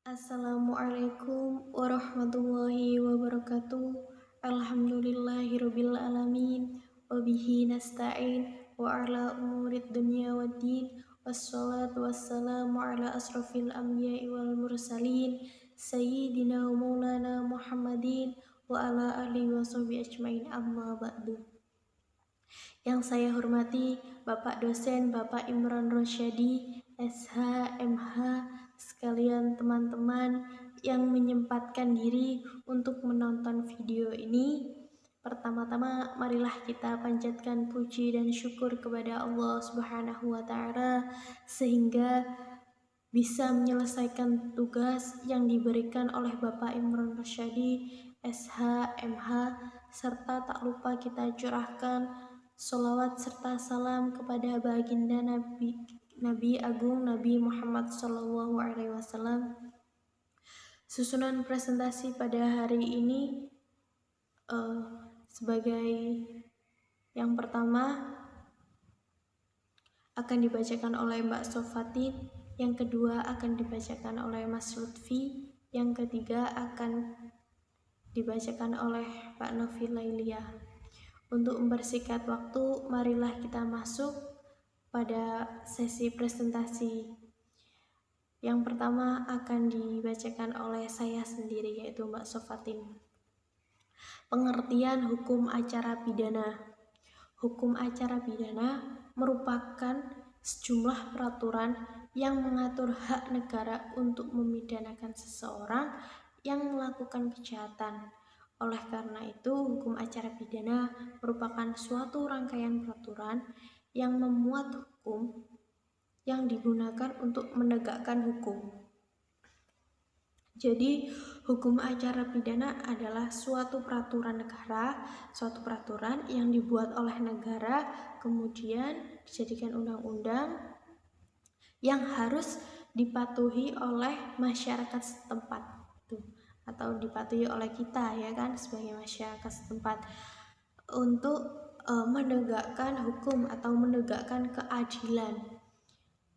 Assalamualaikum warahmatullahi wabarakatuh. Alhamdulillahirabbil alamin. Wabihi nasta'in wa ala umurid dunya waddin. Wassalatu wassalamu ala asrafil anbiya'i wal mursalin. Sayyidina wa maulana Muhammadin wa ala alihi wa sahbihi ajmain, amma ba'du. Yang saya hormati Bapak dosen Bapak Imran Rosyadi, SH, MH, sekalian teman-teman yang menyempatkan diri untuk menonton video ini. Pertama-tama marilah kita panjatkan puji dan syukur kepada Allah Subhanahu wa taala sehingga bisa menyelesaikan tugas yang diberikan oleh Bapak Imran Rosyadi, SH, MH, serta tak lupa kita curahkan sholawat serta salam kepada baginda Nabi Agung Nabi Muhammad SAW. Susunan presentasi pada hari ini sebagai yang pertama akan dibacakan oleh Mbak Sofatin, yang kedua akan dibacakan oleh Mas Lutfi, yang ketiga akan dibacakan oleh Pak Novi Lailia. Untuk mempersingkat waktu, marilah kita masuk pada sesi presentasi. Yang pertama akan dibacakan oleh saya sendiri, yaitu Mbak Sofatin. Pengertian hukum acara pidana. Hukum acara pidana merupakan sejumlah peraturan yang mengatur hak negara untuk memidanakan seseorang yang melakukan kejahatan. Oleh karena itu, hukum acara pidana merupakan suatu rangkaian peraturan yang memuat hukum yang digunakan untuk menegakkan hukum. Jadi, hukum acara pidana adalah suatu peraturan negara, suatu peraturan yang dibuat oleh negara, kemudian dijadikan undang-undang yang harus dipatuhi oleh masyarakat setempat, atau dipatuhi oleh kita, ya kan, sebagai masyarakat setempat untuk menegakkan hukum atau menegakkan keadilan.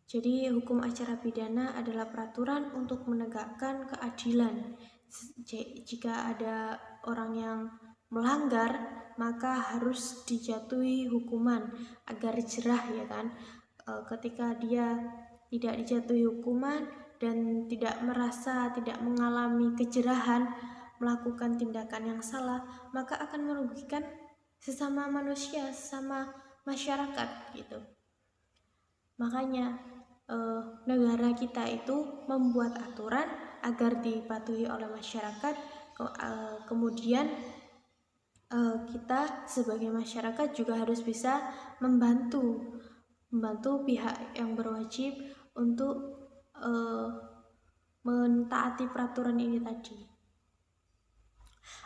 Jadi hukum acara pidana adalah peraturan untuk menegakkan keadilan. Jika ada orang yang melanggar, maka harus dijatuhi hukuman agar jerah, ya kan. Ketika dia tidak dijatuhi hukuman dan tidak mengalami kejerahan melakukan tindakan yang salah, maka akan merugikan sesama manusia, sesama masyarakat gitu. Makanya negara kita itu membuat aturan agar dipatuhi oleh masyarakat. Kemudian kita sebagai masyarakat juga harus bisa membantu pihak yang berwajib untuk mentaati peraturan ini tadi.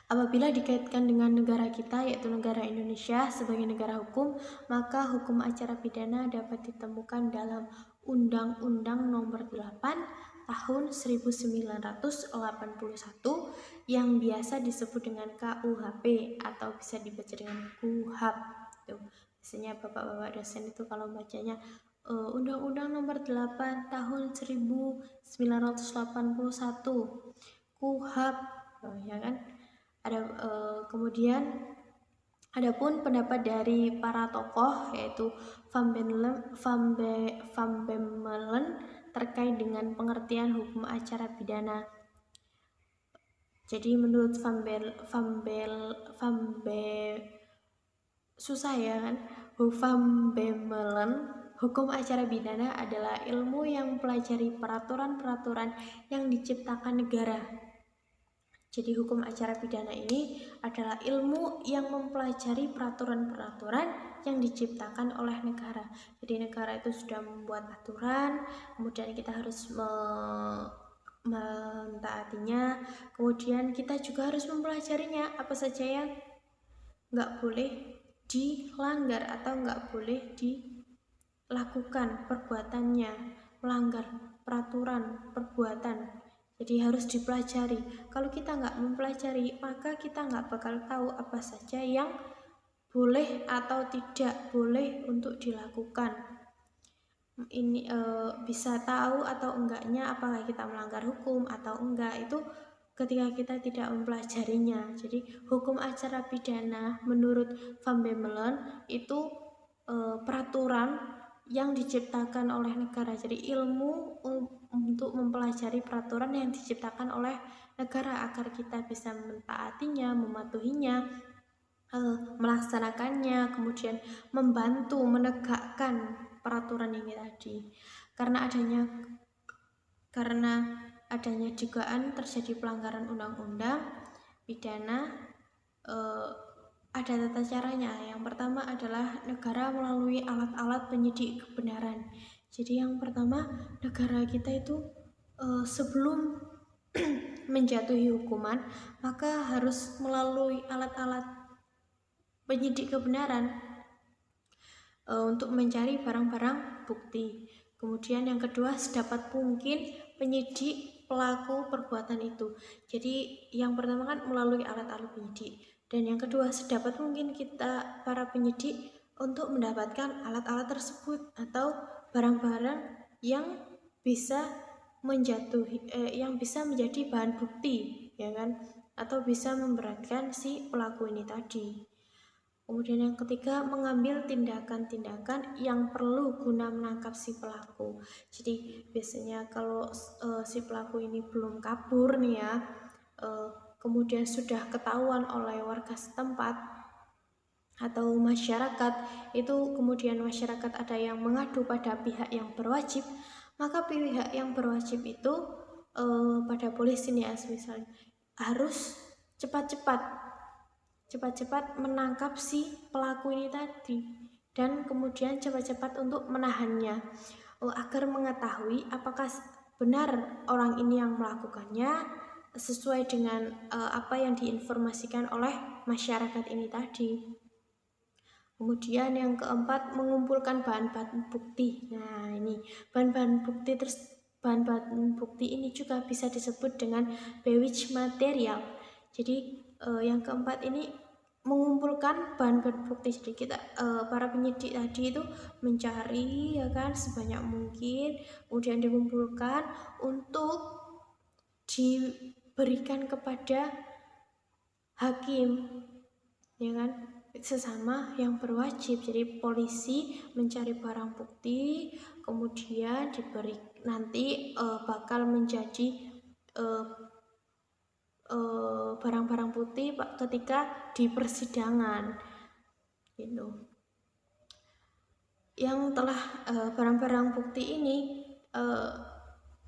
Apabila dikaitkan dengan negara kita, yaitu negara Indonesia sebagai negara hukum, maka hukum acara pidana dapat ditemukan dalam Undang-Undang Nomor 8 Tahun 1981 yang biasa disebut dengan KUHP atau bisa dibaca dengan KUHAP. Biasanya bapak-bapak dosen itu kalau bacanya Undang-Undang Nomor 8 Tahun 1981 KUHAP, ya kan? Kemudian adapun pendapat dari para tokoh, yaitu Van Bemmelen terkait dengan pengertian hukum acara pidana. Jadi menurut Van Bemmelen, hukum acara pidana adalah ilmu yang mempelajari peraturan-peraturan yang diciptakan negara. Jadi hukum acara pidana ini adalah ilmu yang mempelajari peraturan-peraturan yang diciptakan oleh negara. Jadi negara itu sudah membuat aturan, kemudian kita harus mentaatinya, kemudian kita juga harus mempelajarinya, apa saja yang nggak boleh dilanggar atau nggak boleh dilakukan perbuatannya, melanggar peraturan, perbuatan. Jadi harus dipelajari. Kalau kita nggak mempelajari, maka kita nggak bakal tahu apa saja yang boleh atau tidak boleh untuk dilakukan. bisa tahu atau enggaknya apakah kita melanggar hukum atau enggak itu ketika kita tidak mempelajarinya. Jadi hukum acara pidana menurut Van Bemmelen itu peraturan yang diciptakan oleh negara. Jadi ilmu untuk mempelajari peraturan yang diciptakan oleh negara agar kita bisa mentaatinya, mematuhinya, melaksanakannya, kemudian membantu menegakkan peraturan ini tadi. Karena adanya dugaan terjadi pelanggaran undang-undang pidana, ada tata caranya. Yang pertama adalah negara melalui alat-alat penyidik kebenaran. Jadi yang pertama, negara kita itu sebelum menjatuhi hukuman maka harus melalui alat-alat penyidik kebenaran untuk mencari barang-barang bukti. Kemudian yang kedua, sedapat mungkin penyidik pelaku perbuatan itu. Jadi yang pertama kan melalui alat-alat penyidik, dan yang kedua sedapat mungkin kita para penyidik untuk mendapatkan alat-alat tersebut atau barang-barang yang bisa yang bisa menjadi bahan bukti, ya kan, atau bisa memberatkan si pelaku ini tadi. Kemudian yang ketiga, mengambil tindakan-tindakan yang perlu guna menangkap si pelaku. Jadi biasanya kalau si pelaku ini belum kabur nih ya, kemudian sudah ketahuan oleh warga setempat atau masyarakat, itu kemudian masyarakat ada yang mengadu pada pihak yang berwajib, maka pihak yang berwajib itu pada polisi nih ya, misalnya harus cepat-cepat menangkap si pelaku ini tadi, dan kemudian cepat-cepat untuk menahannya agar mengetahui apakah benar orang ini yang melakukannya sesuai dengan apa yang diinformasikan oleh masyarakat ini tadi. Kemudian yang keempat, mengumpulkan bahan-bahan bukti. Nah, ini bahan-bahan bukti ini juga bisa disebut dengan bewitch material. Jadi yang keempat ini mengumpulkan bahan-bahan bukti. Jadi kita para penyidik tadi itu mencari, ya kan, sebanyak mungkin, kemudian dikumpulkan untuk diberikan kepada hakim, ya kan, sesama yang berwajib. Jadi polisi mencari barang bukti, kemudian diberi nanti bakal menjadi barang-barang bukti ketika di persidangan gitu. Yang telah barang-barang bukti ini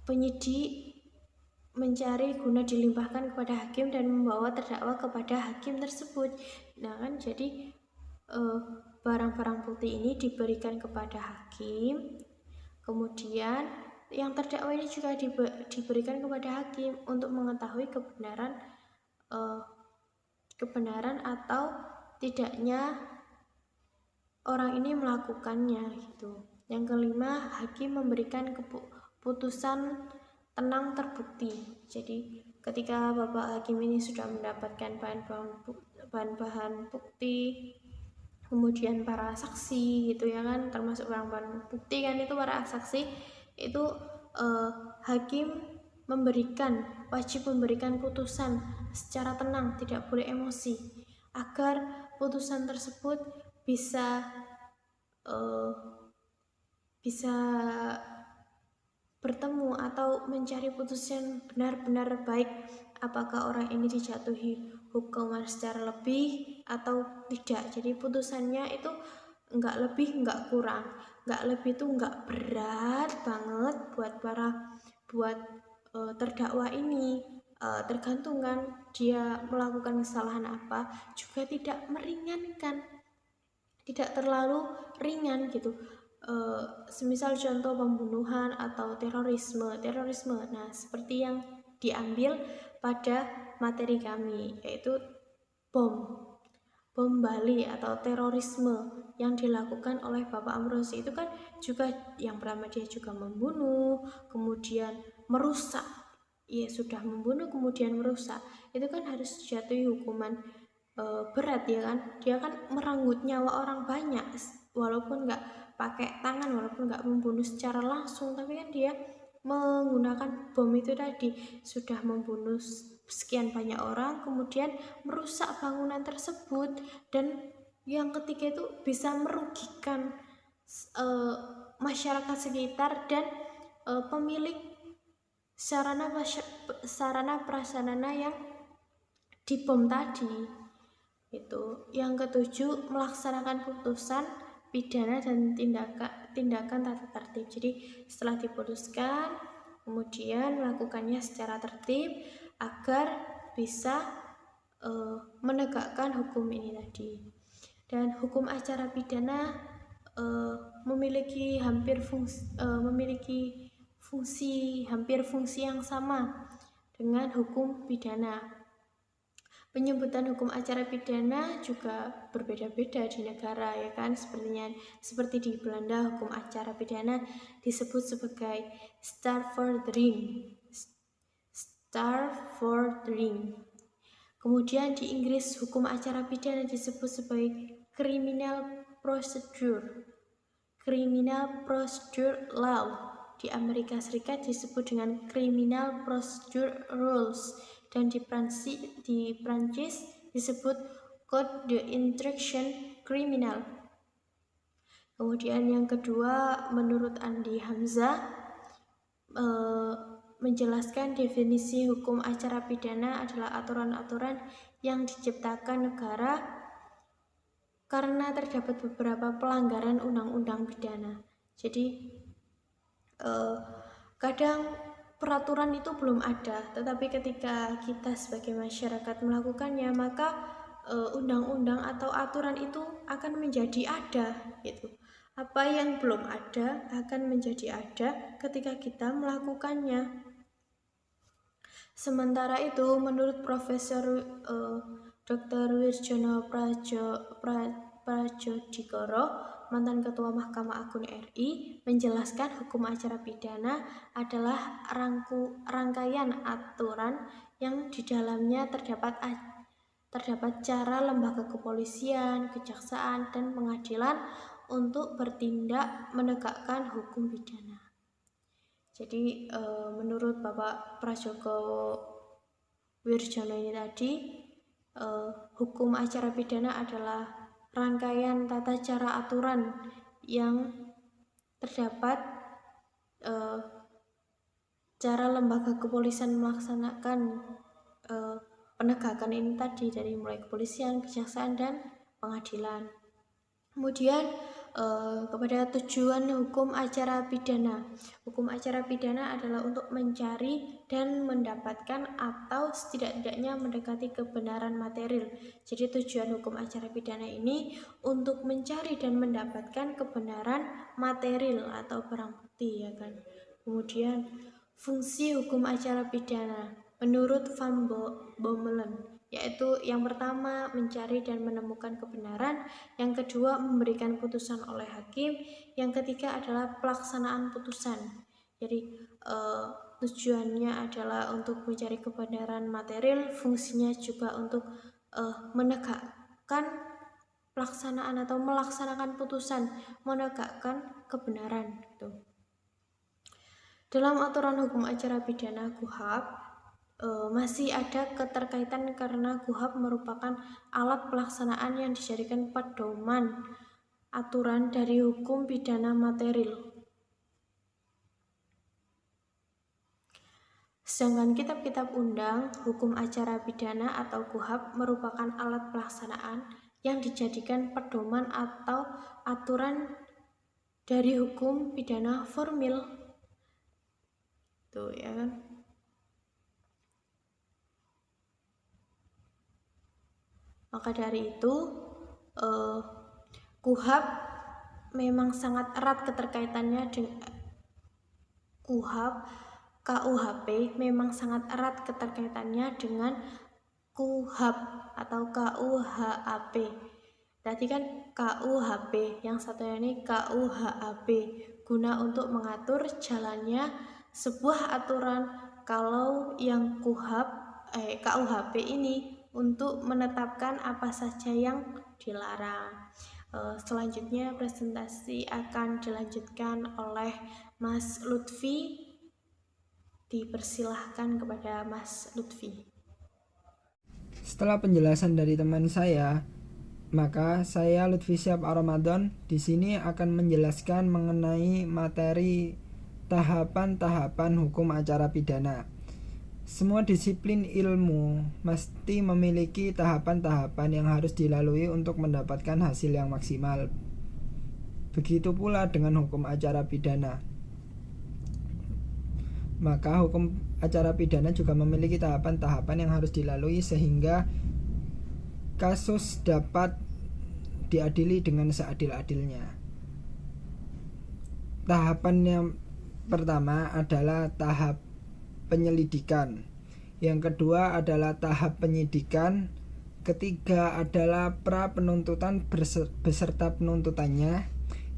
penyidik mencari guna dilimpahkan kepada hakim dan membawa terdakwa kepada hakim tersebut. Nah kan, jadi barang-barang bukti ini diberikan kepada hakim, kemudian yang terdakwa ini juga diberikan kepada hakim untuk mengetahui kebenaran atau tidaknya orang ini melakukannya gitu. Yang kelima, hakim memberikan keputusan tenang terbukti. Jadi ketika Bapak Hakim ini sudah mendapatkan bahan-bahan bukti, kemudian para saksi gitu ya kan, termasuk barang-barang bukti kan, itu para saksi itu hakim wajib memberikan putusan secara tenang, tidak boleh emosi, agar putusan tersebut bisa bertemu atau mencari putusan benar-benar baik, apakah orang ini dijatuhi hukuman secara lebih atau tidak. Jadi putusannya itu enggak lebih enggak kurang, enggak lebih itu enggak berat banget buat terdakwa ini, tergantung kan dia melakukan kesalahan apa, juga tidak meringankan, tidak terlalu ringan gitu. Semisal contoh pembunuhan atau terorisme. Nah, seperti yang diambil pada materi kami, yaitu bom Bali atau terorisme yang dilakukan oleh Bapak Amrozi, itu kan juga yang pertama dia juga membunuh, kemudian merusak. Ya, sudah membunuh kemudian merusak, itu kan harus dijatuhi hukuman berat, ya kan. Dia kan merenggut nyawa orang banyak, walaupun nggak pakai tangan walaupun nggak membunuh secara langsung, tapi kan dia menggunakan bom itu tadi sudah membunuh sekian banyak orang, kemudian merusak bangunan tersebut, dan yang ketiga itu bisa merugikan masyarakat sekitar dan pemilik sarana prasarana yang dibom tadi. Itu yang ketujuh, melaksanakan putusan pidana dan tindakan tata tertib. Jadi setelah diputuskan, kemudian melakukannya secara tertib agar bisa menegakkan hukum ini tadi. Dan hukum acara pidana memiliki fungsi yang sama dengan hukum pidana. Penyebutan hukum acara pidana juga berbeda-beda di negara, ya kan? Seperti di Belanda, hukum acara pidana disebut sebagai Strafvordering. Kemudian di Inggris, hukum acara pidana disebut sebagai criminal procedure law. Di Amerika Serikat disebut dengan criminal procedure rules, dan di Prancis disebut code d'instruction criminal. Kemudian yang kedua, menurut Andi Hamzah menjelaskan definisi hukum acara pidana adalah aturan-aturan yang diciptakan negara karena terdapat beberapa pelanggaran undang-undang pidana. Jadi kadang peraturan itu belum ada, tetapi ketika kita sebagai masyarakat melakukannya, maka undang-undang atau aturan itu akan menjadi ada gitu. Apa yang belum ada akan menjadi ada ketika kita melakukannya. Sementara itu, menurut Profesor Dr. Wirjono Prajodikoro, mantan Ketua Mahkamah Agung RI, menjelaskan hukum acara pidana adalah rangkaian aturan yang di dalamnya terdapat cara lembaga kepolisian, kejaksaan, dan pengadilan untuk bertindak menegakkan hukum pidana. Jadi menurut Bapak Prajogo Wirjono ini tadi, hukum acara pidana adalah rangkaian tata cara aturan yang terdapat cara lembaga kepolisian melaksanakan penegakan ini tadi, dari mulai kepolisian, kejaksaan, dan pengadilan. Kemudian kepada tujuan hukum acara pidana. Hukum acara pidana adalah untuk mencari dan mendapatkan atau setidak-tidaknya mendekati kebenaran material. Jadi tujuan hukum acara pidana ini untuk mencari dan mendapatkan kebenaran material atau barang bukti, ya kan. Kemudian fungsi hukum acara pidana menurut Van Bommelen, yaitu yang pertama mencari dan menemukan kebenaran, yang kedua memberikan putusan oleh hakim, yang ketiga adalah pelaksanaan putusan. Jadi tujuannya adalah untuk mencari kebenaran material, fungsinya juga untuk menegakkan pelaksanaan atau melaksanakan putusan, menegakkan kebenaran gitu. Dalam aturan hukum acara pidana KUHP masih ada keterkaitan karena KUHP merupakan alat pelaksanaan yang dijadikan pedoman aturan dari hukum pidana material. Sedangkan kitab-kitab undang hukum acara pidana atau KUHP merupakan alat pelaksanaan yang dijadikan pedoman atau aturan dari hukum pidana formil. Tuh ya kan. Maka dari itu KUHP memang sangat erat keterkaitannya dengan KUHP memang sangat erat keterkaitannya dengan KUHP atau KUHAP. Tadi kan KUHP, yang satunya ini KUHAP, guna untuk mengatur jalannya sebuah aturan. Kalau yang KUHP ini untuk menetapkan apa saja yang dilarang. Selanjutnya presentasi akan dilanjutkan oleh Mas Lutfi. Dipersilahkan kepada Mas Lutfi. Setelah penjelasan dari teman saya, maka saya Lutfi Syihab Ar-Ramadan di sini akan menjelaskan mengenai materi tahapan-tahapan hukum acara pidana. Semua disiplin ilmu mesti memiliki tahapan-tahapan yang harus dilalui untuk mendapatkan hasil yang maksimal. Begitu pula dengan hukum acara pidana. Maka hukum acara pidana juga memiliki tahapan-tahapan yang harus dilalui sehingga kasus dapat diadili dengan seadil-adilnya. Tahapan yang pertama adalah tahap penyelidikan. Yang kedua adalah tahap penyidikan. Ketiga adalah pra penuntutan beserta penuntutannya.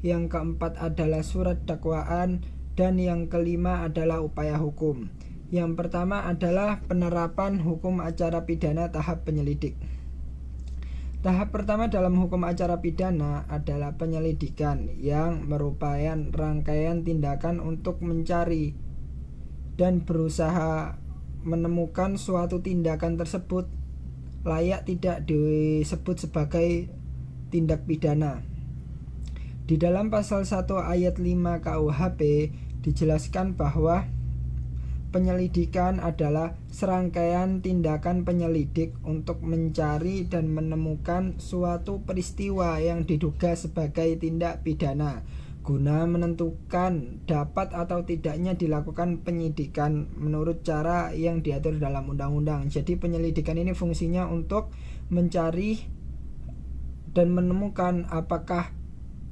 Yang keempat adalah surat dakwaan. Dan yang kelima adalah upaya hukum. Yang pertama adalah penerapan hukum acara pidana tahap penyelidik. Tahap pertama dalam hukum acara pidana adalah penyelidikan, yang merupakan rangkaian tindakan untuk mencari dan berusaha menemukan suatu tindakan tersebut layak tidak disebut sebagai tindak pidana. Di dalam pasal 1 ayat 5 KUHP dijelaskan bahwa penyelidikan adalah serangkaian tindakan penyelidik untuk mencari dan menemukan suatu peristiwa yang diduga sebagai tindak pidana guna menentukan dapat atau tidaknya dilakukan penyidikan menurut cara yang diatur dalam undang-undang. Jadi penyelidikan ini fungsinya untuk mencari dan menemukan apakah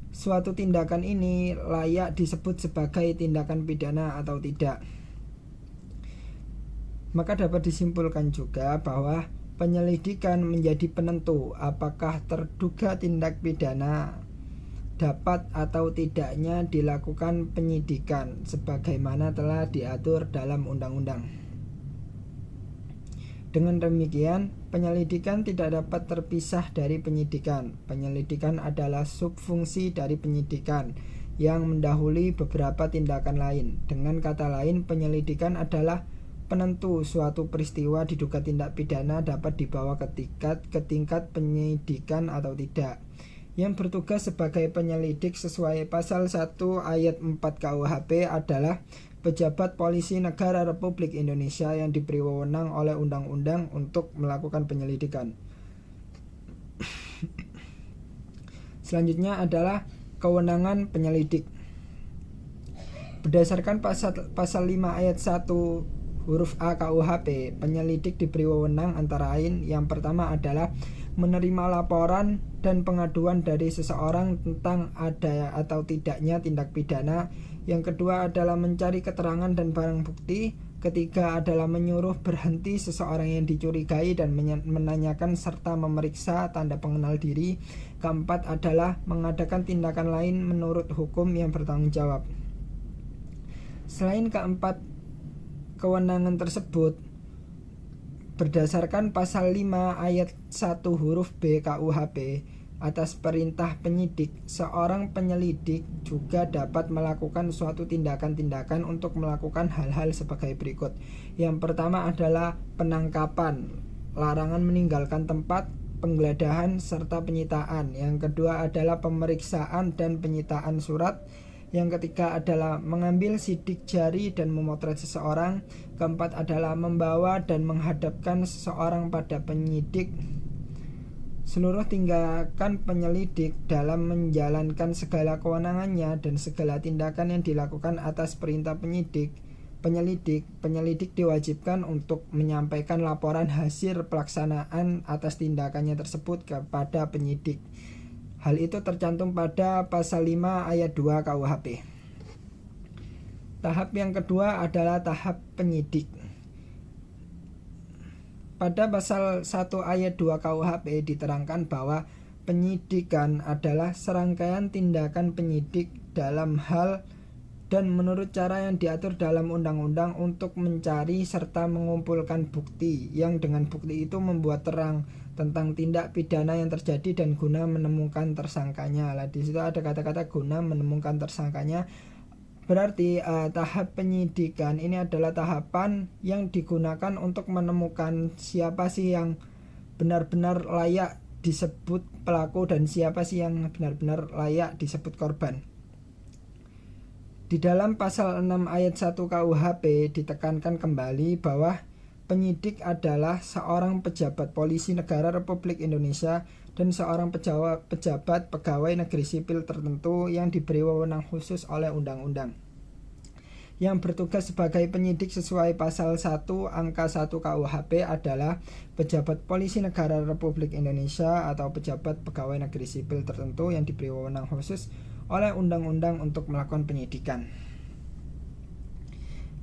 suatu tindakan ini layak disebut sebagai tindakan pidana atau tidak. Maka dapat disimpulkan juga bahwa penyelidikan menjadi penentu apakah terduga tindak pidana dapat atau tidaknya dilakukan penyidikan sebagaimana telah diatur dalam undang-undang. Dengan demikian, penyelidikan tidak dapat terpisah dari penyidikan. Penyelidikan adalah subfungsi dari penyidikan yang mendahului beberapa tindakan lain. Dengan kata lain, penyelidikan adalah penentu suatu peristiwa diduga tindak pidana dapat dibawa ke tingkat penyidikan atau tidak. Yang bertugas sebagai penyelidik sesuai pasal 1 ayat 4 KUHP adalah pejabat polisi negara Republik Indonesia yang diberi wewenang oleh undang-undang untuk melakukan penyelidikan. Selanjutnya adalah kewenangan penyelidik. Berdasarkan pasal 5 ayat 1 huruf A KUHP, penyelidik diberi wewenang antara lain yang pertama adalah menerima laporan dan pengaduan dari seseorang tentang ada atau tidaknya tindak pidana. Yang kedua adalah mencari keterangan dan barang bukti. Ketiga adalah menyuruh berhenti seseorang yang dicurigai dan menanyakan serta memeriksa tanda pengenal diri. Keempat adalah mengadakan tindakan lain menurut hukum yang bertanggung jawab. Selain keempat kewenangan tersebut, berdasarkan pasal 5 ayat 1 huruf B KUHP, atas perintah penyidik, seorang penyelidik juga dapat melakukan suatu tindakan-tindakan untuk melakukan hal-hal sebagai berikut. Yang pertama adalah penangkapan, larangan meninggalkan tempat, penggeledahan, serta penyitaan. Yang kedua adalah pemeriksaan dan penyitaan surat. Yang ketiga adalah mengambil sidik jari dan memotret seseorang. Keempat adalah membawa dan menghadapkan seseorang pada penyidik. Seluruh tindakan penyelidik dalam menjalankan segala kewenangannya dan segala tindakan yang dilakukan atas perintah penyelidik diwajibkan untuk menyampaikan laporan hasil pelaksanaan atas tindakannya tersebut kepada penyidik. Hal itu tercantum pada pasal 5 ayat 2 KUHP. Tahap yang kedua adalah tahap penyidik. Pada pasal 1 ayat 2 KUHP diterangkan bahwa penyidikan adalah serangkaian tindakan penyidik dan menurut cara yang diatur dalam undang-undang untuk mencari serta mengumpulkan bukti yang dengan bukti itu membuat terang tentang tindak pidana yang terjadi dan guna menemukan tersangkanya. Lah di situ ada kata-kata guna menemukan tersangkanya. Berarti tahap penyidikan ini adalah tahapan yang digunakan untuk menemukan siapa sih yang benar-benar layak disebut pelaku dan siapa sih yang benar-benar layak disebut korban. Di dalam pasal 6 ayat 1 KUHP ditekankan kembali bahwa penyidik adalah seorang pejabat polisi negara Republik Indonesia dan seorang pejabat pegawai negeri sipil tertentu yang diberi wewenang khusus oleh undang-undang, yang bertugas sebagai penyidik sesuai pasal 1 angka 1 KUHP adalah pejabat polisi negara Republik Indonesia atau pejabat pegawai negeri sipil tertentu yang diberi wewenang khusus oleh undang-undang untuk melakukan penyidikan.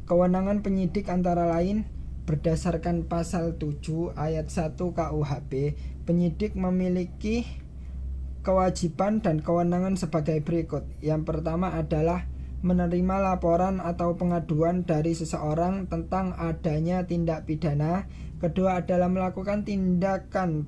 Kewenangan penyidik antara lain berdasarkan pasal 7 ayat 1 KUHP, penyidik memiliki kewajiban dan kewenangan sebagai berikut. Yang pertama adalah menerima laporan atau pengaduan dari seseorang tentang adanya tindak pidana. Kedua adalah melakukan tindakan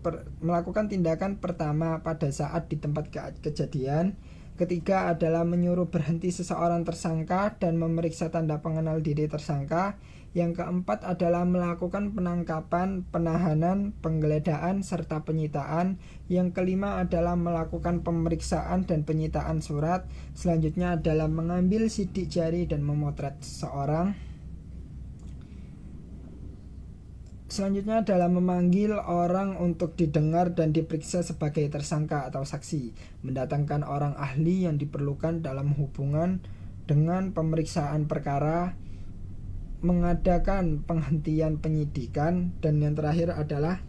pertama pada saat di tempat kejadian. Ketiga adalah menyuruh berhenti seseorang tersangka dan memeriksa tanda pengenal diri tersangka. Yang keempat adalah melakukan penangkapan, penahanan, penggeledahan, serta penyitaan. Yang kelima adalah melakukan pemeriksaan dan penyitaan surat. Selanjutnya adalah mengambil sidik jari dan memotret seseorang. Selanjutnya adalah memanggil orang untuk didengar dan diperiksa sebagai tersangka atau saksi, mendatangkan orang ahli yang diperlukan dalam hubungan dengan pemeriksaan perkara, mengadakan penghentian penyidikan, dan yang terakhir adalah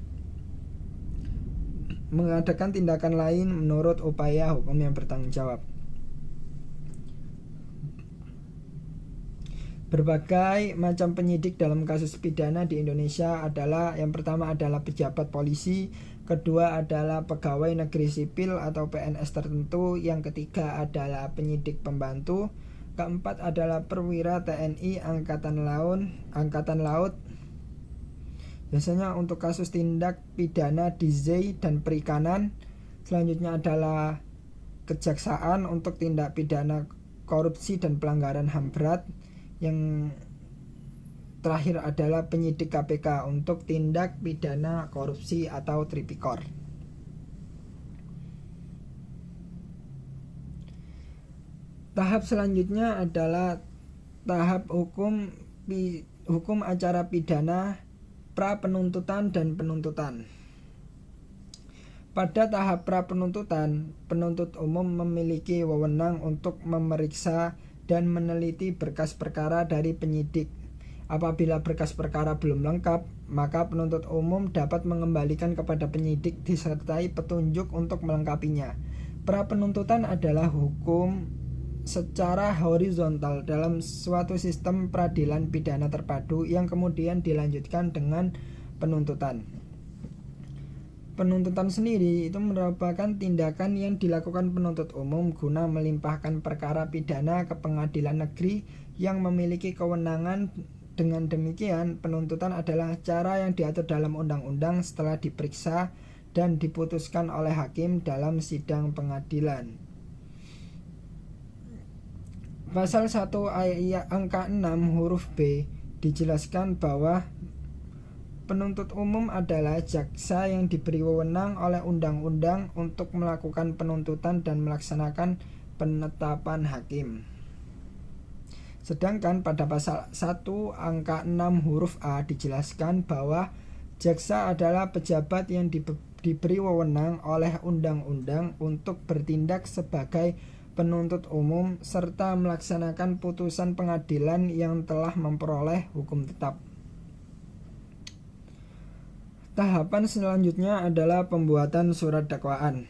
mengadakan tindakan lain menurut upaya hukum yang bertanggung jawab. Berbagai macam penyidik dalam kasus pidana di Indonesia adalah, yang pertama adalah pejabat polisi, kedua adalah pegawai negeri sipil atau PNS tertentu, yang ketiga adalah penyidik pembantu, keempat adalah perwira TNI Angkatan Laut. Biasanya untuk kasus tindak pidana DZ dan perikanan. Selanjutnya adalah kejaksaan untuk tindak pidana korupsi dan pelanggaran HAM berat. Yang terakhir adalah penyidik KPK untuk tindak pidana korupsi atau tipikor. Tahap selanjutnya adalah tahap hukum acara pidana, pra penuntutan dan penuntutan. Pada tahap pra penuntutan, penuntut umum memiliki wewenang untuk memeriksa dan meneliti berkas perkara dari penyidik. Apabila berkas perkara belum lengkap, maka penuntut umum dapat mengembalikan kepada penyidik disertai petunjuk untuk melengkapinya. Pra penuntutan adalah hukum secara horizontal dalam suatu sistem peradilan pidana terpadu yang kemudian dilanjutkan dengan penuntutan. Penuntutan sendiri itu merupakan tindakan yang dilakukan penuntut umum guna melimpahkan perkara pidana ke pengadilan negeri yang memiliki kewenangan. Dengan demikian, penuntutan adalah cara yang diatur dalam undang-undang setelah diperiksa dan diputuskan oleh hakim dalam sidang pengadilan. Pasal 1 ayat angka 6 huruf B dijelaskan bahwa penuntut umum adalah jaksa yang diberi wewenang oleh undang-undang untuk melakukan penuntutan dan melaksanakan penetapan hakim. Sedangkan pada pasal 1 angka 6 huruf A dijelaskan bahwa jaksa adalah pejabat yang diberi wewenang oleh undang-undang untuk bertindak sebagai penuntut umum serta melaksanakan putusan pengadilan yang telah memperoleh hukum tetap. Tahapan selanjutnya adalah pembuatan surat dakwaan.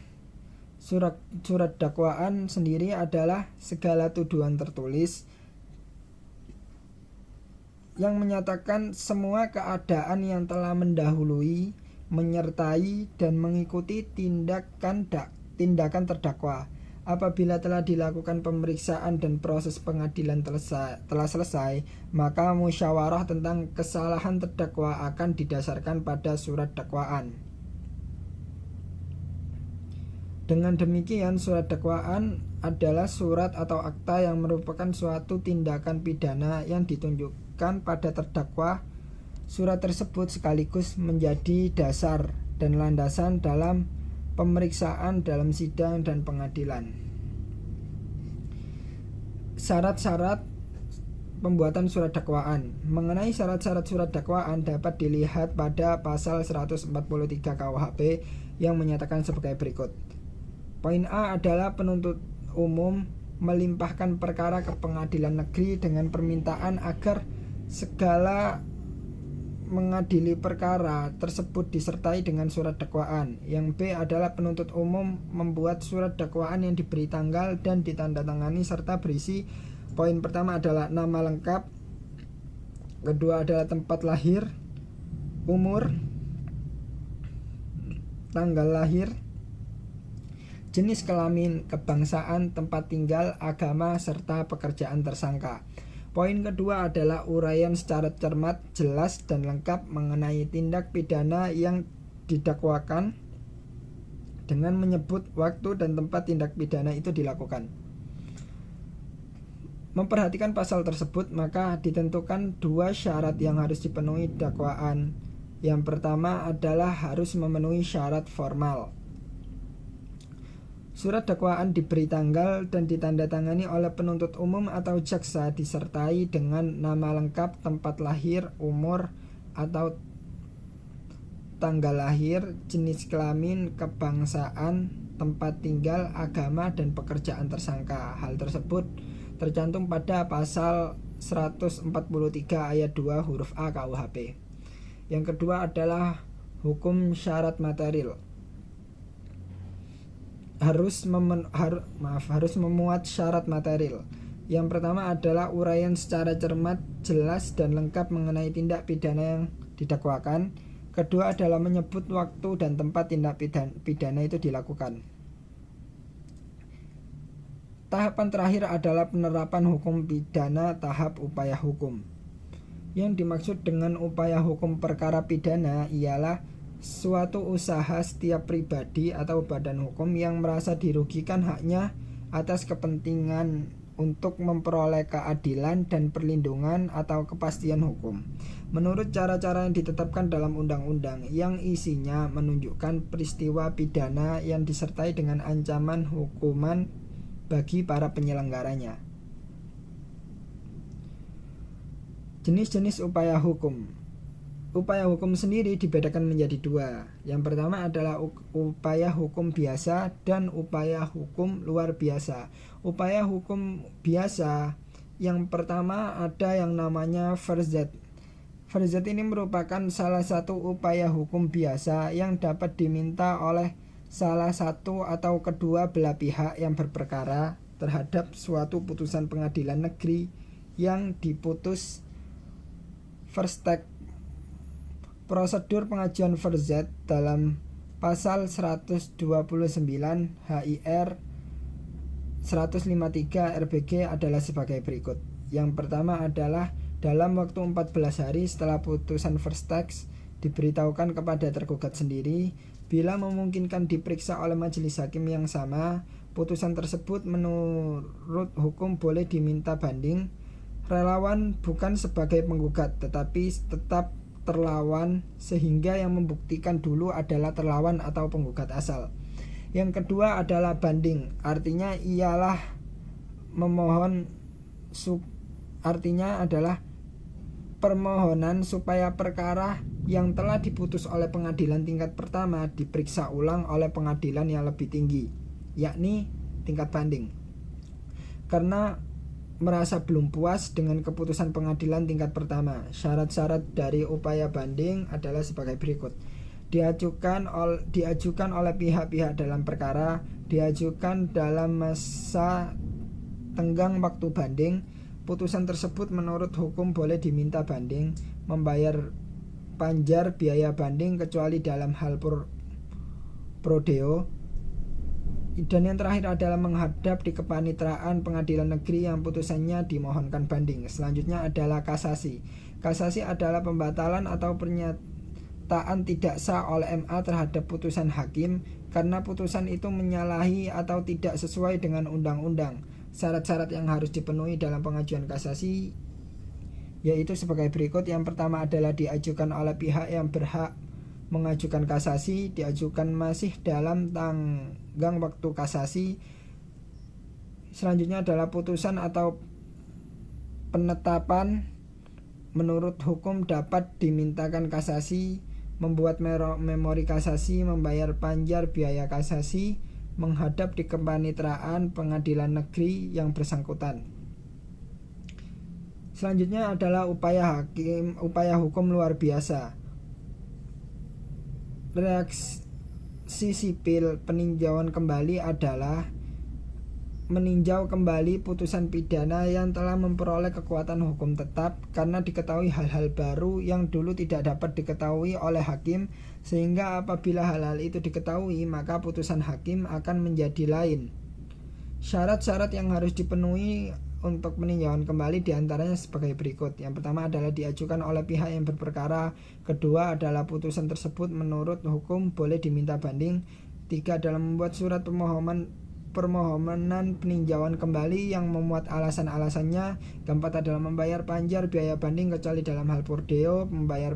Surat dakwaan sendiri adalah segala tuduhan tertulis yang menyatakan semua keadaan yang telah mendahului, menyertai, dan mengikuti tindakan terdakwa Apabila telah dilakukan pemeriksaan dan proses pengadilan telah selesai, maka musyawarah tentang kesalahan terdakwa akan didasarkan pada surat dakwaan. Dengan demikian, surat dakwaan adalah surat atau akta yang merupakan suatu tindakan pidana yang ditunjukkan pada terdakwa. Surat tersebut sekaligus menjadi dasar dan landasan dalam pemeriksaan dalam sidang dan pengadilan. Syarat-syarat pembuatan surat dakwaan. Mengenai syarat-syarat surat dakwaan dapat dilihat pada pasal 143 KUHP yang menyatakan sebagai berikut. Poin A adalah penuntut umum melimpahkan perkara ke pengadilan negeri dengan permintaan agar segala mengadili perkara tersebut disertai dengan surat dakwaan. Yang B adalah penuntut umum membuat surat dakwaan yang diberi tanggal dan ditandatangani serta berisi poin pertama adalah nama lengkap, kedua adalah tempat lahir, umur, tanggal lahir, jenis kelamin, kebangsaan, tempat tinggal, agama, serta pekerjaan tersangka. Poin kedua adalah uraian secara cermat, jelas, dan lengkap mengenai tindak pidana yang didakwakan dengan menyebut waktu dan tempat tindak pidana itu dilakukan. Memperhatikan pasal tersebut, maka ditentukan dua syarat yang harus dipenuhi dakwaan. Yang pertama adalah harus memenuhi syarat formal. Surat dakwaan diberi tanggal dan ditandatangani oleh penuntut umum atau jaksa disertai dengan nama lengkap, tempat lahir, umur atau tanggal lahir, jenis kelamin, kebangsaan, tempat tinggal, agama, dan pekerjaan tersangka. Hal tersebut tercantum pada pasal 143 ayat 2 huruf A KUHP. Yang kedua adalah hukum syarat material. Harus memuat syarat material. Yang pertama adalah uraian secara cermat, jelas, dan lengkap mengenai tindak pidana yang didakwakan. Kedua adalah menyebut waktu dan tempat tindak pidana itu dilakukan. Tahapan terakhir adalah penerapan hukum pidana tahap upaya hukum. Yang dimaksud dengan upaya hukum perkara pidana ialah suatu usaha setiap pribadi atau badan hukum yang merasa dirugikan haknya atas kepentingan untuk memperoleh keadilan dan perlindungan atau kepastian hukum menurut cara-cara yang ditetapkan dalam undang-undang yang isinya menunjukkan peristiwa pidana yang disertai dengan ancaman hukuman bagi para penyelenggaranya. Jenis-jenis upaya hukum. Upaya hukum sendiri dibedakan menjadi dua. Yang pertama adalah upaya hukum biasa dan upaya hukum luar biasa. Upaya hukum biasa yang pertama ada yang namanya farzat. Farzat ini merupakan salah satu upaya hukum biasa yang dapat diminta oleh salah satu atau kedua belah pihak yang berperkara terhadap suatu putusan pengadilan negeri yang diputus farzat. Prosedur pengajuan farzat dalam pasal 129 HIR 153 RBG adalah sebagai berikut. Yang pertama adalah dalam waktu 14 hari setelah putusan farzat diberitahukan kepada tergugat sendiri. Bila memungkinkan diperiksa oleh majelis hakim yang sama, putusan tersebut menurut hukum boleh diminta banding. Relawan bukan sebagai penggugat tetapi tetap terlawan, sehingga yang membuktikan dulu adalah terlawan atau penggugat asal. Yang kedua adalah banding, artinya ialah memohon artinya adalah permohonan supaya perkara yang telah diputus oleh pengadilan tingkat pertama diperiksa ulang oleh pengadilan yang lebih tinggi, yakni tingkat banding. Karena merasa belum puas dengan keputusan pengadilan tingkat pertama, syarat-syarat dari upaya banding adalah sebagai berikut. Diajukan oleh pihak-pihak dalam perkara, diajukan dalam masa tenggang waktu banding. Putusan tersebut menurut hukum boleh diminta banding, membayar panjar biaya banding kecuali dalam hal prodeo. Dan yang terakhir adalah menghadap di Kepanitraan Pengadilan Negeri yang putusannya dimohonkan banding. Selanjutnya adalah kasasi. Kasasi adalah pembatalan atau pernyataan tidak sah oleh MA terhadap putusan hakim karena putusan itu menyalahi atau tidak sesuai dengan undang-undang. Syarat-syarat yang harus dipenuhi dalam pengajuan kasasi yaitu sebagai berikut. Yang pertama adalah diajukan oleh pihak yang berhak mengajukan kasasi, diajukan masih dalam tenggang waktu kasasi. Selanjutnya adalah putusan atau penetapan menurut hukum dapat dimintakan kasasi, membuat memori kasasi, membayar panjar biaya kasasi, menghadap di Kepanitraan Pengadilan Negeri yang bersangkutan. Selanjutnya adalah upaya hukum luar biasa. Reaksi sipil peninjauan kembali adalah meninjau kembali putusan pidana yang telah memperoleh kekuatan hukum tetap karena diketahui hal-hal baru yang dulu tidak dapat diketahui oleh hakim, sehingga apabila hal-hal itu diketahui maka putusan hakim akan menjadi lain. Syarat-syarat yang harus dipenuhi untuk peninjauan kembali diantaranya sebagai berikut. Yang pertama adalah diajukan oleh pihak yang berperkara. Kedua adalah putusan tersebut menurut hukum boleh diminta banding. Tiga adalah membuat surat permohonan peninjauan kembali yang memuat alasan-alasannya. Keempat adalah membayar panjar biaya banding kecuali dalam hal purdeo, membayar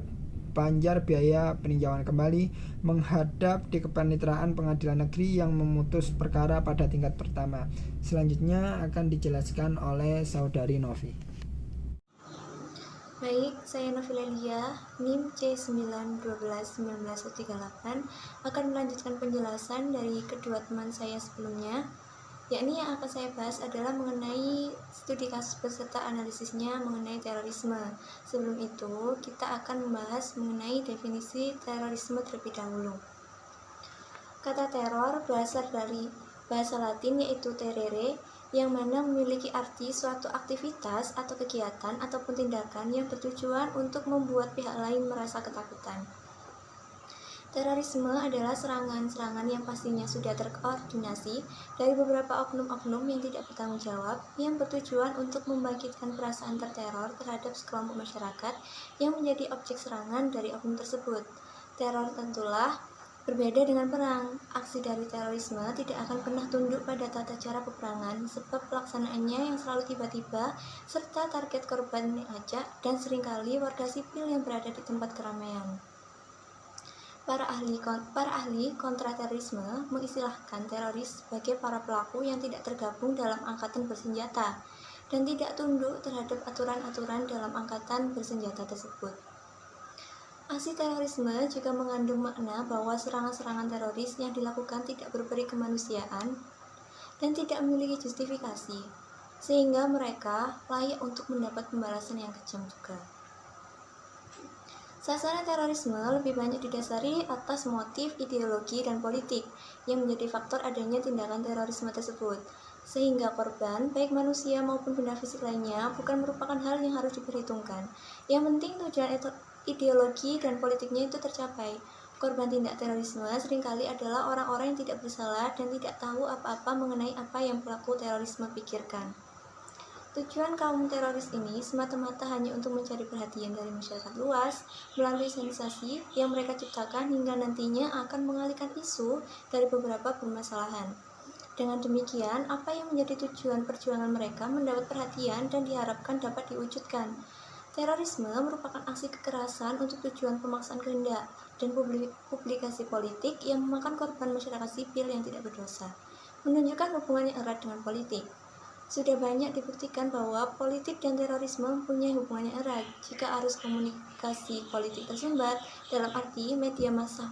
panjar biaya peninjauan kembali, menghadap di Kepanitraan Pengadilan Negeri yang memutus perkara pada tingkat pertama. Selanjutnya akan dijelaskan oleh Saudari Novi. Baik, saya Novi Lelia, NIM C9121938 akan melanjutkan penjelasan dari kedua teman saya sebelumnya, yakni yang akan saya bahas adalah mengenai studi kasus beserta analisisnya mengenai terorisme. Sebelum itu, kita akan membahas mengenai definisi terorisme terlebih dahulu. Kata teror berasal dari bahasa Latin yaitu terere, yang mana memiliki arti suatu aktivitas atau kegiatan ataupun tindakan yang bertujuan untuk membuat pihak lain merasa ketakutan. Terorisme adalah serangan-serangan yang pastinya sudah terkoordinasi dari beberapa oknum-oknum yang tidak bertanggung jawab yang bertujuan untuk membangkitkan perasaan terteror terhadap sekelompok masyarakat yang menjadi objek serangan dari oknum tersebut. Teror tentulah berbeda dengan perang. Aksi dari terorisme tidak akan pernah tunduk pada tata cara peperangan sebab pelaksanaannya yang selalu tiba-tiba serta target korban yang acak dan seringkali warga sipil yang berada di tempat keramaian. Para ahli kontraterorisme mengistilahkan teroris sebagai para pelaku yang tidak tergabung dalam angkatan bersenjata dan tidak tunduk terhadap aturan-aturan dalam angkatan bersenjata tersebut. Aksi terorisme juga mengandung makna bahwa serangan-serangan teroris yang dilakukan tidak berperi kemanusiaan dan tidak memiliki justifikasi, sehingga mereka layak untuk mendapat pembalasan yang kejam juga. Sasaran terorisme lebih banyak didasari atas motif, ideologi, dan politik yang menjadi faktor adanya tindakan terorisme tersebut, sehingga korban, baik manusia maupun benda fisik lainnya, bukan merupakan hal yang harus diperhitungkan. Yang penting tujuan ideologi dan politiknya itu tercapai. Korban tindak terorisme seringkali adalah orang-orang yang tidak bersalah dan tidak tahu apa-apa mengenai apa yang pelaku terorisme pikirkan. Tujuan kaum teroris ini semata-mata hanya untuk mencari perhatian dari masyarakat luas melalui sensasi yang mereka ciptakan hingga nantinya akan mengalihkan isu dari beberapa permasalahan. Dengan demikian, apa yang menjadi tujuan perjuangan mereka mendapat perhatian dan diharapkan dapat diwujudkan. Terorisme merupakan aksi kekerasan untuk tujuan pemaksaan kehendak dan publikasi politik yang memakan korban masyarakat sipil yang tidak berdosa, menunjukkan hubungan yang erat dengan politik. Sudah banyak dibuktikan bahwa politik dan terorisme mempunyai hubungan yang erat. Jika arus komunikasi politik tersumbat, dalam arti media massa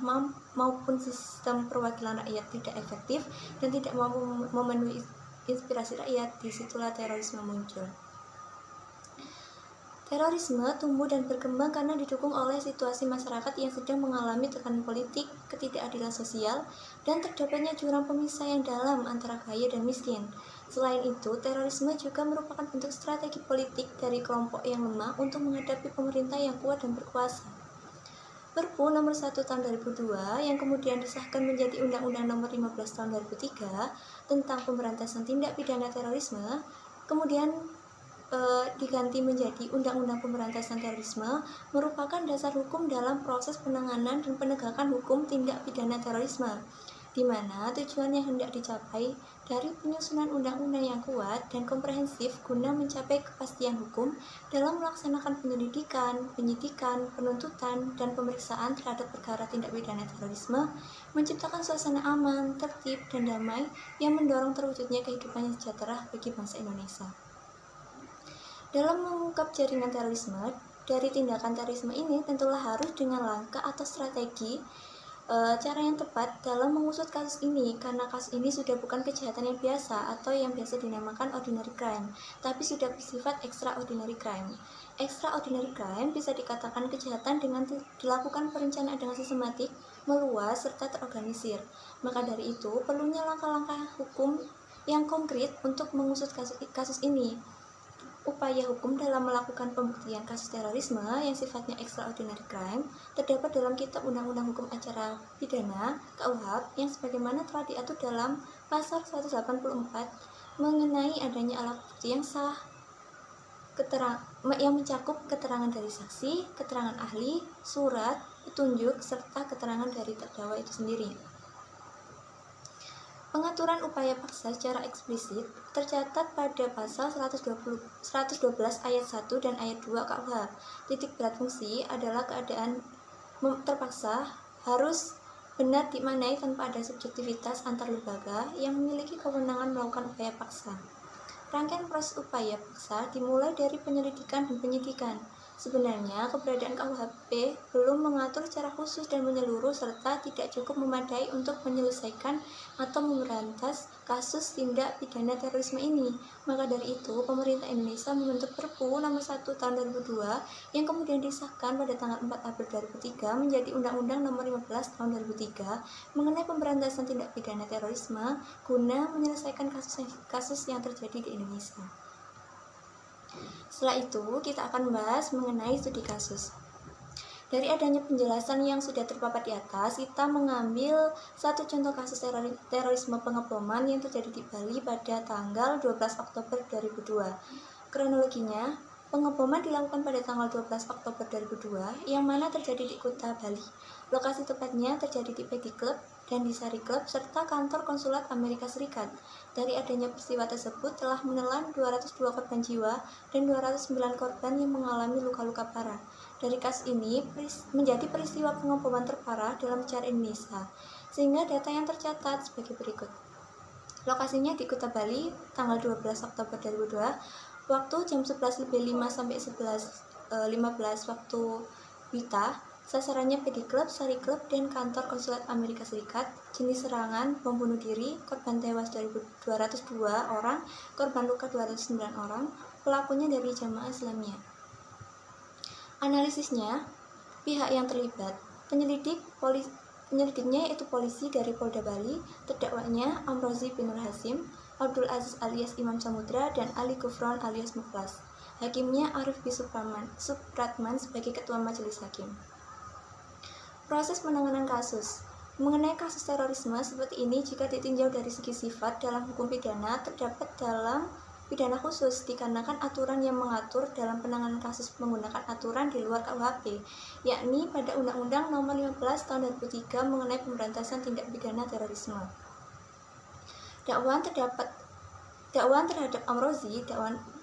maupun sistem perwakilan rakyat tidak efektif dan tidak mampu memenuhi inspirasi rakyat, disitulah terorisme muncul. Terorisme tumbuh dan berkembang karena didukung oleh situasi masyarakat yang sedang mengalami tekanan politik, ketidakadilan sosial, dan terdapatnya jurang pemisah yang dalam antara kaya dan miskin. Selain itu, terorisme juga merupakan bentuk strategi politik dari kelompok yang lemah untuk menghadapi pemerintah yang kuat dan berkuasa. Perpu nomor 1 tahun 2002 yang kemudian disahkan menjadi Undang-Undang nomor 15 tahun 2003 tentang pemberantasan tindak pidana terorisme, kemudian diganti menjadi Undang-Undang Pemberantasan Terorisme, merupakan dasar hukum dalam proses penanganan dan penegakan hukum tindak pidana terorisme, di mana tujuan yang hendak dicapai dari penyusunan undang-undang yang kuat dan komprehensif guna mencapai kepastian hukum dalam melaksanakan penyelidikan, penyidikan, penuntutan, dan pemeriksaan terhadap perkara tindak pidana terorisme, menciptakan suasana aman, tertib, dan damai yang mendorong terwujudnya kehidupan yang sejahtera bagi bangsa Indonesia. Dalam mengungkap jaringan terorisme, dari tindakan terorisme ini tentulah harus dengan langkah atau strategi cara yang tepat dalam mengusut kasus ini, karena kasus ini sudah bukan kejahatan yang biasa atau yang biasa dinamakan ordinary crime, tapi sudah bersifat extraordinary crime. Extraordinary crime bisa dikatakan kejahatan dengan dilakukan perencanaan dengan sistematik, meluas, serta terorganisir. Maka dari itu, perlunya langkah-langkah hukum yang konkret untuk mengusut kasus ini. Upaya hukum dalam melakukan pembuktian kasus terorisme yang sifatnya extraordinary crime terdapat dalam Kitab Undang-Undang Hukum Acara Pidana (KUHP) yang sebagaimana telah diatur dalam Pasal 184 mengenai adanya alat bukti yang sah, yang mencakup keterangan dari saksi, keterangan ahli, surat, petunjuk, serta keterangan dari terdakwa itu sendiri. Pengaturan upaya paksa secara eksplisit tercatat pada pasal 112 ayat 1 dan ayat 2 KUHP. Titik berat fungsi adalah keadaan terpaksa harus benar dimaknai tanpa ada subjektivitas antar lembaga yang memiliki kewenangan melakukan upaya paksa. Rangkaian proses upaya paksa dimulai dari penyelidikan dan penyidikan. Sebenarnya, keberadaan KUHP belum mengatur secara khusus dan menyeluruh serta tidak cukup memadai untuk menyelesaikan atau memberantas kasus tindak pidana terorisme ini. Maka dari itu, pemerintah Indonesia membentuk Perpu nomor 1 tahun 2002 yang kemudian disahkan pada tanggal 4 April 2003 menjadi Undang-Undang nomor 15 tahun 2003 mengenai pemberantasan tindak pidana terorisme guna menyelesaikan kasus yang terjadi di Indonesia. Setelah itu, kita akan membahas mengenai studi kasus. Dari adanya penjelasan yang sudah terpapat di atas, kita mengambil satu contoh kasus terorisme pengeboman yang terjadi di Bali pada tanggal 12 Oktober 2002. Kronologinya, pengeboman dilakukan pada tanggal 12 Oktober 2002 yang mana terjadi di Kuta, Bali. Lokasi tepatnya terjadi di Peggy Club dan di Sari Club serta kantor konsulat Amerika Serikat. Dari adanya peristiwa tersebut telah menelan 202 korban jiwa dan 209 korban yang mengalami luka-luka parah. Dari kasus ini menjadi peristiwa pengeboman terparah dalam sejarah Indonesia, sehingga data yang tercatat sebagai berikut. Lokasinya di Kuta, Bali, tanggal 12 Oktober 2002, waktu jam 11.05 sampai 11.15 waktu WITA. Sasarannya PD Club, Sari Club, dan kantor konsulat Amerika Serikat. Jenis serangan, bom bunuh diri, korban tewas 202 orang, korban luka 209 orang, pelakunya dari Jamaah Islamiyah. Analisisnya, pihak yang terlibat, penyelidiknya yaitu polisi dari Polda Bali, terdakwanya Amrozi bin Nur Hasim, Abdul Aziz alias Imam Samudra, dan Ali Gufron alias Muklas. Hakimnya Arif B. Supratman sebagai ketua majelis hakim. Proses penanganan kasus. Mengenai kasus terorisme seperti ini, jika ditinjau dari segi sifat dalam hukum pidana, terdapat dalam pidana khusus dikarenakan aturan yang mengatur dalam penanganan kasus menggunakan aturan di luar KUHP, yakni pada Undang-Undang nomor 15 tahun 2003 mengenai pemberantasan tindak pidana terorisme. Dakwaan terhadap Amrozi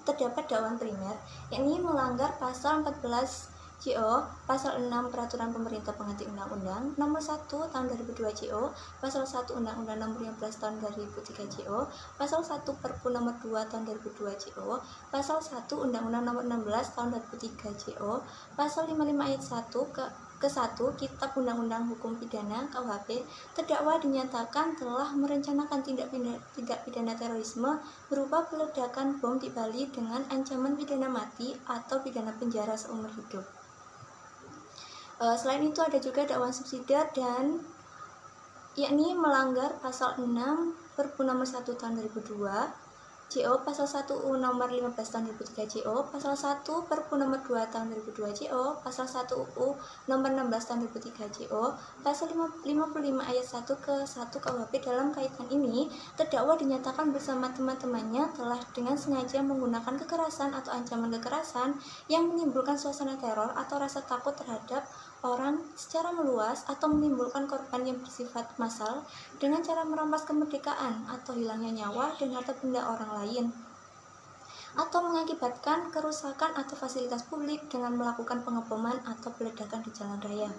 terdapat dakwaan primer, yakni melanggar pasal 14 JO, pasal 6 Peraturan Pemerintah Pengganti Undang-Undang nomor 1 tahun 2002 JO, pasal 1 Undang-Undang nomor 15 tahun 2003 JO, pasal 1 Perpu nomor 2 tahun 2002 JO, pasal 1 Undang-Undang nomor 16 tahun 2003 JO, pasal 55 ayat 1 ke 1 Kitab Undang-Undang Hukum Pidana KUHP, terdakwa dinyatakan telah merencanakan tindak pidana terorisme berupa peledakan bom di Bali dengan ancaman pidana mati atau pidana penjara seumur hidup. Selain itu ada juga dakwaan subsidiar dan yakni melanggar pasal 6 Perpu nomor 1 tahun 2002 JO Pasal 1 UU Nomor 15 Tahun 2003 JO, Pasal 1 Perpu Nomor 2 Tahun 2002 JO, Pasal 1 UU Nomor 16 Tahun 2003 JO, Pasal 55 ayat 1 ke 1 KUHP. Dalam kaitan ini, terdakwa dinyatakan bersama teman-temannya telah dengan sengaja menggunakan kekerasan atau ancaman kekerasan yang menimbulkan suasana teror atau rasa takut terhadap orang secara meluas atau menimbulkan korban yang bersifat massal dengan cara merampas kemerdekaan atau hilangnya nyawa dan harta benda orang lain, atau mengakibatkan kerusakan atau fasilitas publik dengan melakukan pengeboman atau peledakan di jalan raya.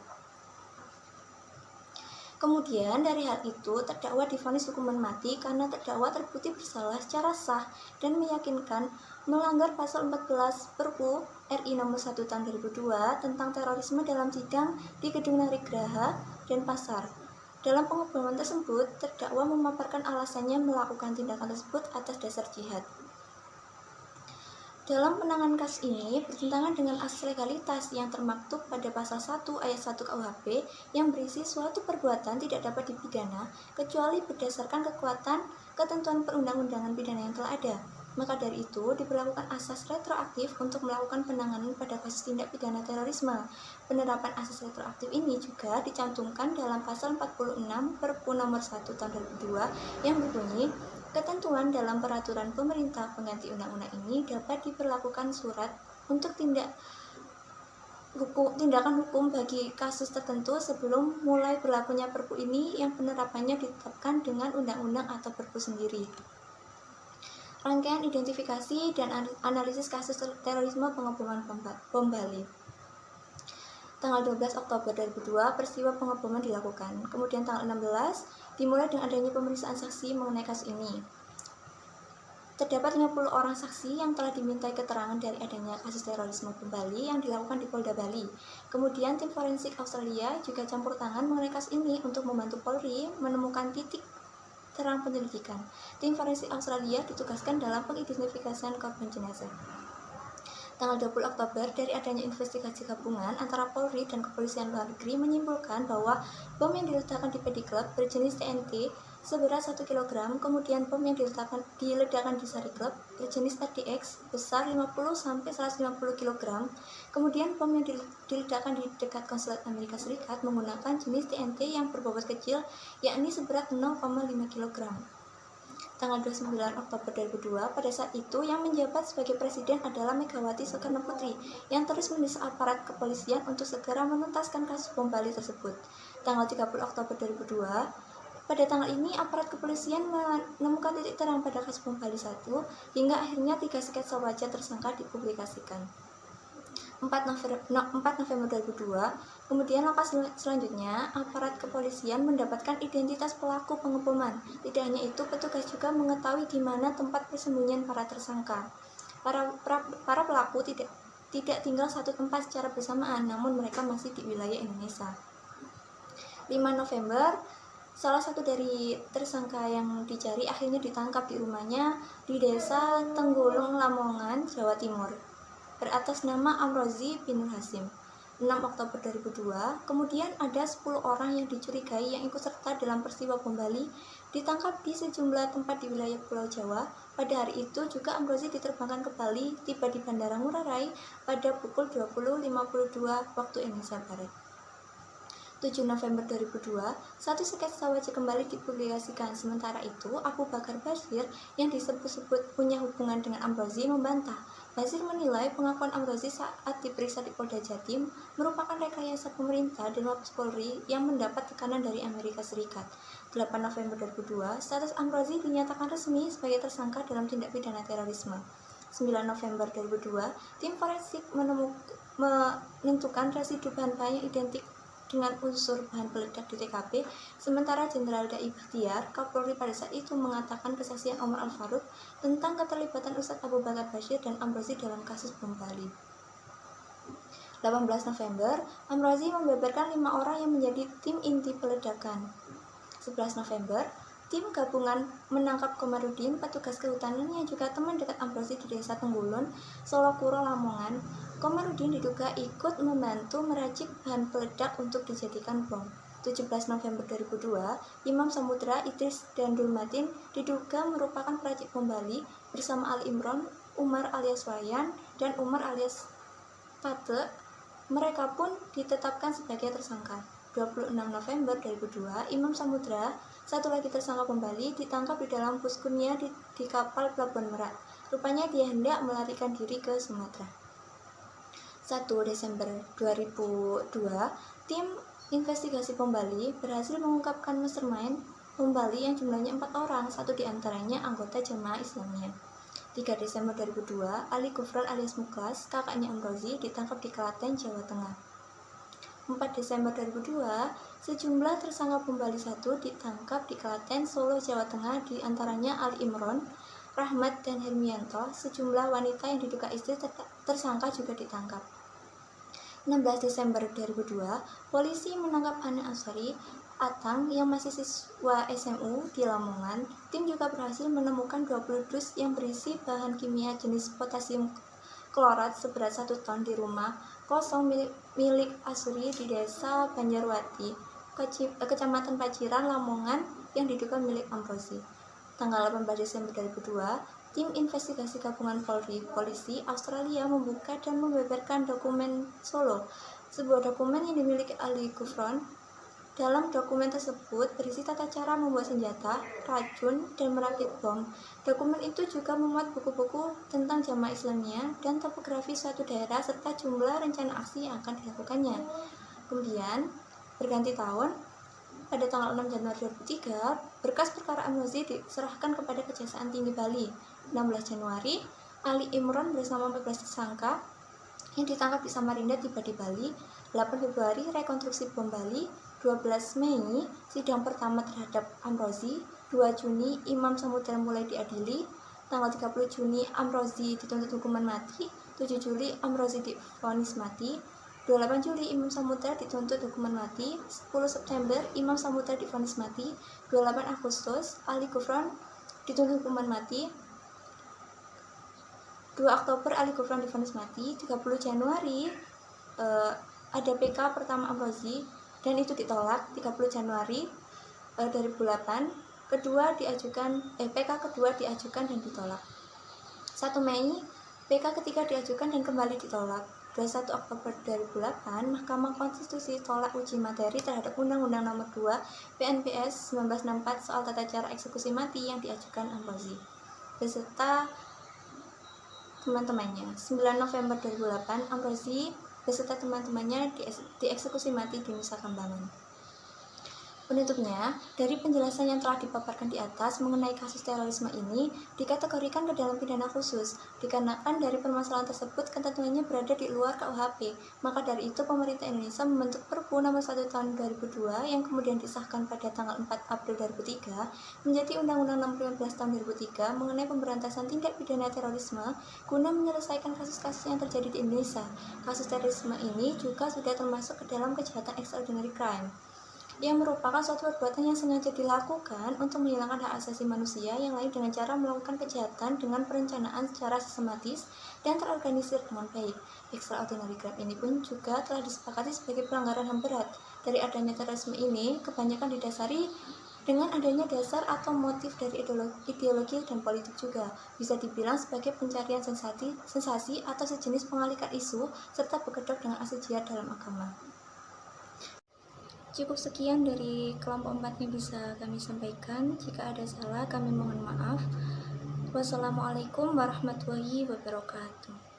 Kemudian dari hal itu, terdakwa divonis hukuman mati karena terdakwa terbukti bersalah secara sah dan meyakinkan melanggar pasal 14 Perpu RI Nomor 1 Tahun 2002 tentang terorisme dalam sidang di Gedung Nagrigraha dan Pasar. Dalam pengeboman tersebut, terdakwa memaparkan alasannya melakukan tindakan tersebut atas dasar jihad. Dalam penanganan kasus ini bertentangan dengan asas legalitas yang termaktub pada pasal 1 ayat 1 KUHP yang berisi suatu perbuatan tidak dapat dipidana kecuali berdasarkan kekuatan ketentuan perundang-undangan pidana yang telah ada. Maka dari itu diberlakukan asas retroaktif untuk melakukan penanganan pada kasus tindak pidana terorisme. Penerapan asas retroaktif ini juga dicantumkan dalam pasal 46 Perpu Nomor 1 Tahun 2002 yang berbunyi, ketentuan dalam peraturan pemerintah pengganti undang-undang ini dapat diberlakukan surat untuk tindakan hukum bagi kasus tertentu sebelum mulai berlakunya Perpu ini yang penerapannya ditetapkan dengan undang-undang atau Perpu sendiri. Rangkaian identifikasi dan analisis kasus terorisme pengeboman bom Bali. Tanggal 12 Oktober 2002 peristiwa pengeboman dilakukan. Kemudian tanggal 16 dimulai dengan adanya pemeriksaan saksi mengenai kasus ini. Terdapat 50 orang saksi yang telah dimintai keterangan dari adanya kasus terorisme bom Bali yang dilakukan di Polda Bali. Kemudian tim forensik Australia juga campur tangan mengenai kasus ini untuk membantu Polri menemukan titik terang penyelidikan. Tim forensik Australia ditugaskan dalam pengidentifikasian korban jenazah. Tanggal 20 Oktober, dari adanya investigasi gabungan antara Polri dan Kepolisian Luar Negeri menyimpulkan bahwa bom yang diledakan di PD Club berjenis TNT seberat 1 kg, kemudian bom yang diledakan di Sari Club berjenis RDX besar 50-150 kg, kemudian bom yang diledakan di dekat konsulat Amerika Serikat menggunakan jenis TNT yang berbobot kecil, yakni seberat 0,5 kg. Tanggal 29 Oktober 2002, pada saat itu yang menjabat sebagai presiden adalah Megawati Soekarno Putri yang terus mendesak aparat kepolisian untuk segera menuntaskan kasus bom Bali tersebut. Tanggal 30 Oktober 2002, pada tanggal ini aparat kepolisian menemukan titik terang pada kasus bom Bali 1 hingga akhirnya 3 sketsa wajah tersangka dipublikasikan. 4 November 2002, kemudian langkah selanjutnya, aparat kepolisian mendapatkan identitas pelaku pengeboman. Tidak hanya itu, petugas juga mengetahui di mana tempat persembunyian para tersangka. Para pelaku tidak tinggal satu tempat secara bersamaan, namun mereka masih di wilayah Indonesia. 5 November, salah satu dari tersangka yang dicari akhirnya ditangkap di rumahnya di Desa Tenggulung, Lamongan, Jawa Timur, beratas nama Amrozi bin Nur Hasim. 6 Oktober 2002, kemudian ada 10 orang yang dicurigai yang ikut serta dalam peristiwa bom Bali ditangkap di sejumlah tempat di wilayah Pulau Jawa. Pada hari itu juga Amrozi diterbangkan ke Bali, tiba di Bandara Ngurah Rai pada pukul 20.52 waktu Indonesia Barat. 7 November 2002, satu sketsa wajah kembali dipublikasikan. Sementara itu, Abu Bakar Basir yang disebut-sebut punya hubungan dengan Amrozi membantah. Basir menilai pengakuan Amrozi saat diperiksa di Polda Jatim merupakan rekayasa pemerintah dan Mabes Polri yang mendapat tekanan dari Amerika Serikat. 8 November 2002, status Amrozi dinyatakan resmi sebagai tersangka dalam tindak pidana terorisme. 9 November 2002, tim forensik menentukan residu bahan-bahan yang identik dengan unsur bahan peledak di TKP, sementara Jenderal Dai Bakhtiar, Kapolri pada saat itu mengatakan kesaksian Omar Al-Faruq tentang keterlibatan Ustadz Abu Bakar Basir dan Amrozi dalam kasus bom Bali. 18 November, Amrozi membeberkan 5 orang yang menjadi tim inti peledakan. 11 November, tim gabungan menangkap Komarudin, petugas kehutanan yang juga teman dekat Amrozi di Desa Tenggulun, Solokuro, Lamongan. Komarudin diduga ikut membantu meracik bahan peledak untuk dijadikan bom. 17 November 2002, Imam Samudra, Idris, dan Dulmatin diduga merupakan peracik bom Bali bersama Ali Imron, Umar alias Wayan, dan Umar alias Pate. Mereka pun ditetapkan sebagai tersangka. 26 November 2002, Imam Samudra, satu lagi tersangka bom Bali, ditangkap di dalam puskunnya di kapal Pelabuhan Merak. Rupanya dia hendak melarikan diri ke Sumatera. 1 Desember 2002, tim investigasi bom Bali berhasil mengungkapkan mastermind bom Bali yang jumlahnya 4 orang, satu diantaranya anggota Jamaah Islamiyah. 3 Desember 2002, Ali Gufron alias Muklas, kakaknya Amrozi, ditangkap di Klaten, Jawa Tengah. 4 Desember 2002, sejumlah tersangka bom Bali 1 ditangkap di Klaten, Solo, Jawa Tengah, diantaranya Ali Imron, Rahmat, dan Hermianto. Sejumlah wanita yang diduga istri tersangka juga ditangkap. 16 Desember 2002, polisi menangkap Ana Aswari Atang yang masih siswa SMU di Lamongan. Tim juga berhasil menemukan 20 dus yang berisi bahan kimia jenis potasium klorat seberat 1 ton di rumah kosong milik Aswari di Desa Banjarwati, Kecamatan Paciran, Lamongan, yang diduga milik Amrozi. Tanggal 18 Desember 2002, tim investigasi gabungan polisi Australia membuka dan membeberkan dokumen Solo, sebuah dokumen yang dimiliki Ali Gufron. Dalam dokumen tersebut berisi tata cara membuat senjata, racun, dan merakit bom. Dokumen itu juga memuat buku-buku tentang Jamaah Islamiyah dan topografi suatu daerah serta jumlah rencana aksi yang akan dilakukannya. Kemudian, berganti tahun, pada tanggal 6 Januari 2003, berkas perkara Amrozi diserahkan kepada Kejaksaan Tinggi Bali. 16 Januari, Ali Imron bersama 14 tersangka yang ditangkap di Samarinda tiba di Bali. 8 Februari, rekonstruksi bom Bali. 12 Mei, sidang pertama terhadap Amrozi. 2 Juni, Imam Samudra mulai diadili. Tanggal 30 Juni, Amrozi dituntut hukuman mati. 7 Juli, Amrozi divonis mati. 28 Juli, Imam Samudra dituntut hukuman mati. 10 September, Imam Samudra divonis mati. 28 Agustus, Ali Gufron dituntut hukuman mati. 2 Oktober, Ali Gufron divonis mati. 30 Januari, ada PK pertama Amrozi, dan itu ditolak. 30 Januari 2008, PK kedua diajukan dan ditolak. 1 Mei, PK ketiga diajukan dan kembali ditolak. 21 Oktober 2008, Mahkamah Konstitusi tolak uji materi terhadap Undang-Undang Nomor 2 PNPS 1964 soal tata cara eksekusi mati yang diajukan Amrozi beserta teman-temannya. 9 November 2008, Amrozi beserta teman-temannya dieksekusi mati di Nusa Kambangan. Penutupnya, dari penjelasan yang telah dipaparkan di atas mengenai kasus terorisme ini dikategorikan ke dalam pidana khusus, dikarenakan dari permasalahan tersebut ketentuannya berada di luar KUHP. Maka dari itu pemerintah Indonesia membentuk Perpu Nomor 1 Tahun 2002 yang kemudian disahkan pada tanggal 4 April 2003 menjadi Undang-Undang Nomor 15 Tahun 2003 mengenai pemberantasan tindak pidana terorisme guna menyelesaikan kasus-kasus yang terjadi di Indonesia. Kasus terorisme ini juga sudah termasuk ke dalam kejahatan extraordinary crime, yang merupakan suatu perbuatan yang sengaja dilakukan untuk menghilangkan hak asasi manusia yang lain dengan cara melakukan kejahatan dengan perencanaan secara sistematis dan terorganisir dengan baik. Extraordinary crime ini pun juga telah disepakati sebagai pelanggaran HAM berat. Dari adanya terorisme ini kebanyakan didasari dengan adanya dasar atau motif dari ideologi dan politik juga. Bisa dibilang sebagai pencarian sensasi atau sejenis pengalihkan isu serta berkedok dengan aksi jihad dalam agama. Cukup sekian dari kelompok 4 yang bisa kami sampaikan. Jika ada salah, kami mohon maaf. Wassalamualaikum warahmatullahi wabarakatuh.